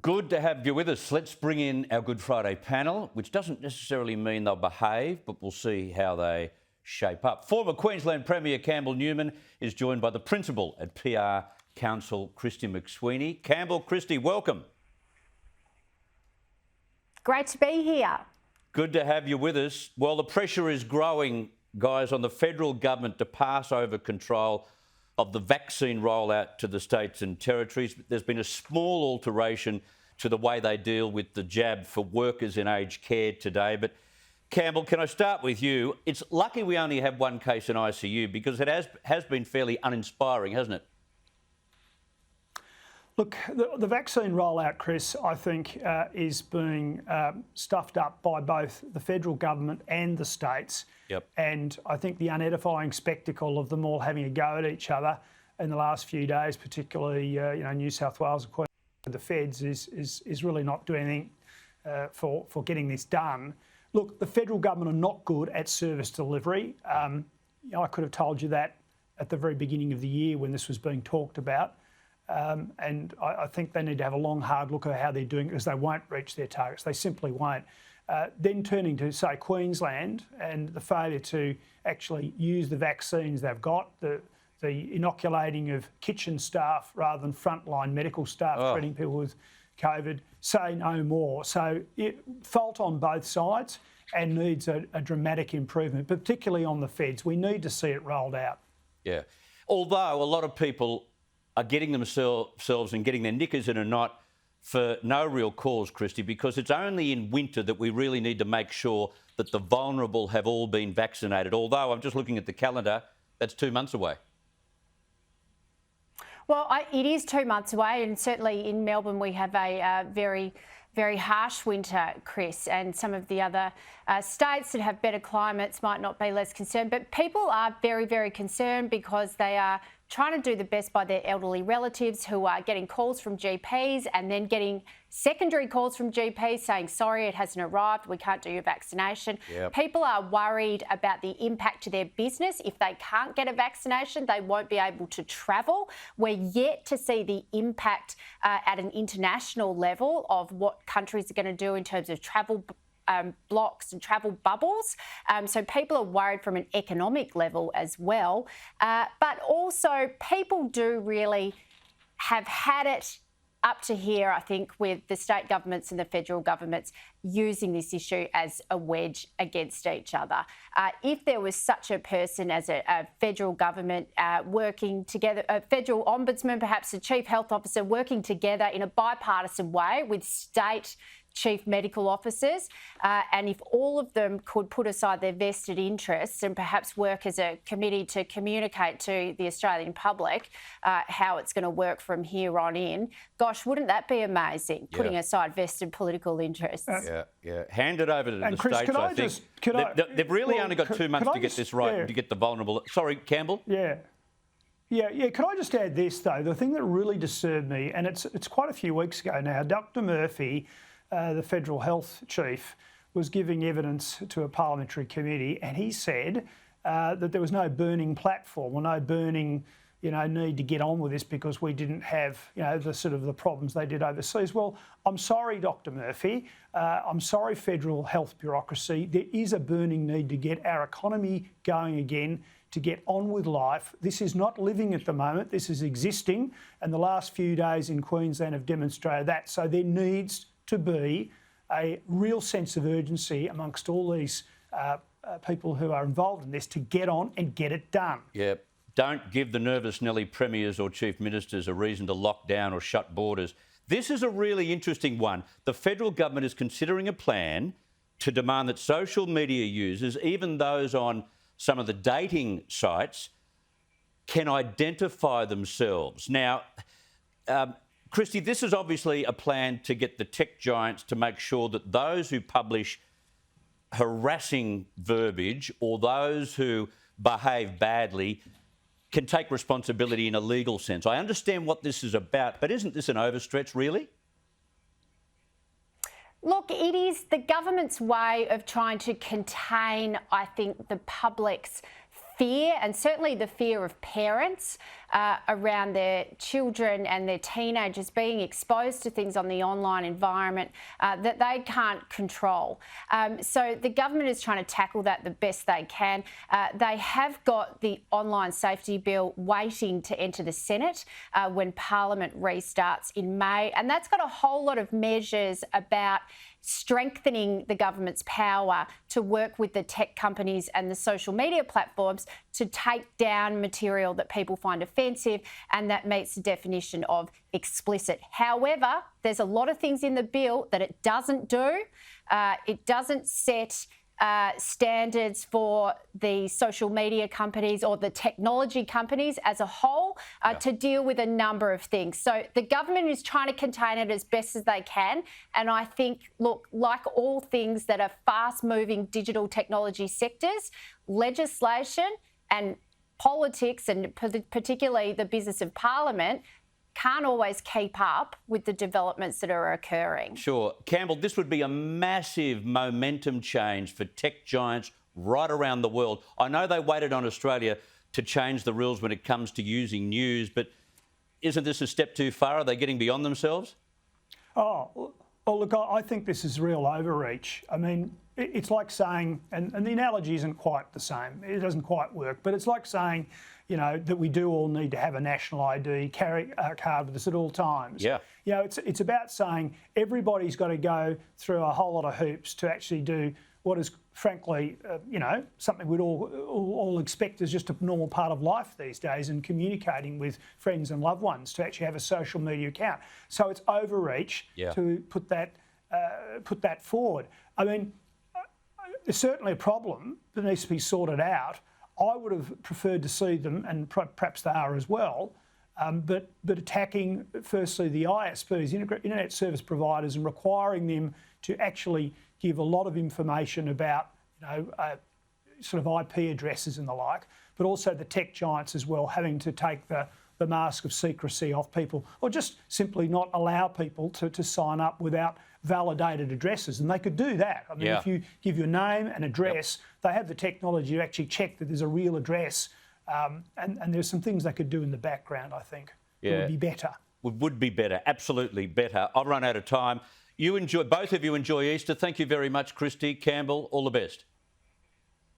Good to have you with us. Let's bring in our Good Friday panel, which doesn't necessarily mean they'll behave, but we'll see how they shape up. Former Queensland Premier Campbell Newman is joined by the Principal at PR Council, Christy McSweeney. Campbell, Christy, welcome. Great to be here. Good to have you with us. Well, the pressure is growing, guys, on the federal government to pass over control of the vaccine rollout to the states and territories. There's been a small alteration to the way they deal with the jab for workers in aged care today. But Campbell, can I start with you? It's lucky we only have one case in ICU because it has been fairly uninspiring, hasn't it? Look, the vaccine rollout, Chris, I think is being stuffed up by both the federal government and the states. Yep. And I think the unedifying spectacle of them all having a go at each other in the last few days, particularly New South Wales and Queensland, the feds, is really not doing anything for getting this done. Look, the federal government are not good at service delivery. I could have told you that at the very beginning of the year when this was being talked about. And I think they need to have a long, hard look at how they're doing it because they won't reach their targets. They simply won't. Then turning to, say, Queensland and the failure to actually use the vaccines they've got, the inoculating of kitchen staff rather than frontline medical staff treating people with COVID, say no more. So fault on both sides and needs a dramatic improvement, particularly on the feds. We need to see it rolled out. Yeah. Although a lot of people are getting themselves and getting their knickers in a knot for no real cause, Christy, because it's only in winter that we really need to make sure that the vulnerable have all been vaccinated. Although I'm just looking at the calendar, that's 2 months away. Well, it is 2 months away, and certainly in Melbourne we have a very harsh winter, Chris, and some of the other states that have better climates might not be less concerned. But people are very, very concerned because they are trying to do the best by their elderly relatives who are getting calls from GPs and then getting secondary calls from GPs saying, sorry, it hasn't arrived, we can't do your vaccination. Yep. People are worried about the impact to their business. If they can't get a vaccination, they won't be able to travel. We're yet to see the impact at an international level of what countries are going to do in terms of travel blocks and travel bubbles. So people are worried from an economic level as well. But also people do really have had it up to here, I think, with the state governments and the federal governments using this issue as a wedge against each other. If there was such a person as a federal government working together, a federal ombudsman, perhaps a chief health officer, working together in a bipartisan way with state chief medical officers, and if all of them could put aside their vested interests and perhaps work as a committee to communicate to the Australian public how it's going to work from here on in, gosh, wouldn't that be amazing, putting aside vested political interests? Yeah. Hand it over to the Chris, states, I think. They've really only got 2 months to get this right, to get the vulnerable... Sorry, Campbell? Yeah. Can I just add this, though? The thing that really disturbed me, and it's quite a few weeks ago now, Dr Murphy, the federal health chief, was giving evidence to a parliamentary committee, and he said that there was no burning platform or no burning, need to get on with this because we didn't have, the sort of the problems they did overseas. Well, I'm sorry, Dr Murphy. I'm sorry, federal health bureaucracy. There is a burning need to get our economy going again, to get on with life. This is not living at the moment. This is existing, and the last few days in Queensland have demonstrated that. So there needs to be a real sense of urgency amongst all these people who are involved in this to get on and get it done. Yeah. Don't give the nervous Nelly premiers or chief ministers a reason to lock down or shut borders. This is a really interesting one. The federal government is considering a plan to demand that social media users, even those on some of the dating sites, can identify themselves. Now, Christy, this is obviously a plan to get the tech giants to make sure that those who publish harassing verbiage or those who behave badly can take responsibility in a legal sense. I understand what this is about, but isn't this an overstretch, really? Look, it is the government's way of trying to contain, I think, the public's fear, and certainly the fear of parents around their children and their teenagers being exposed to things on the online environment that they can't control. So the government is trying to tackle that the best they can. They have got the online safety bill waiting to enter the Senate when Parliament restarts in May, and that's got a whole lot of measures about strengthening the government's power to work with the tech companies and the social media platforms to take down material that people find offensive and that meets the definition of explicit. However, there's a lot of things in the bill that it doesn't do. It doesn't set standards for the social media companies or the technology companies as a whole to deal with a number of things. So the government is trying to contain it as best as they can. And I think, look, like all things that are fast-moving digital technology sectors, legislation and politics, and particularly the business of Parliament, can't always keep up with the developments that are occurring. Sure. Campbell, this would be a massive momentum change for tech giants right around the world. I know they waited on Australia to change the rules when it comes to using news, but isn't this a step too far? Are they getting beyond themselves? Oh, well, look, I think this is real overreach. I mean, it's like saying, and the analogy isn't quite the same, it doesn't quite work, but it's like saying, you know, that we do all need to have a national ID, carry a card with us at all times. Yeah. You know, it's about saying everybody's got to go through a whole lot of hoops to actually do what is, frankly, you know, something we'd all expect is just a normal part of life these days, and communicating with friends and loved ones to actually have a social media account. So it's overreach to put that forward. I mean, there's certainly a problem that needs to be sorted out. I would have preferred to see them, and perhaps they are as well, but attacking firstly the ISPs, internet service providers, and requiring them to actually give a lot of information about, you know, sort of IP addresses and the like, but also the tech giants as well, having to take the mask of secrecy off people, or just simply not allow people to sign up without validated addresses. And they could do that. I mean, if you give your name and address, they have the technology to actually check that there's a real address. And there's some things they could do in the background, I think. It would be better. Would be better, absolutely better. I've run out of time. Both of you enjoy Easter. Thank you very much, Christy, Campbell. All the best.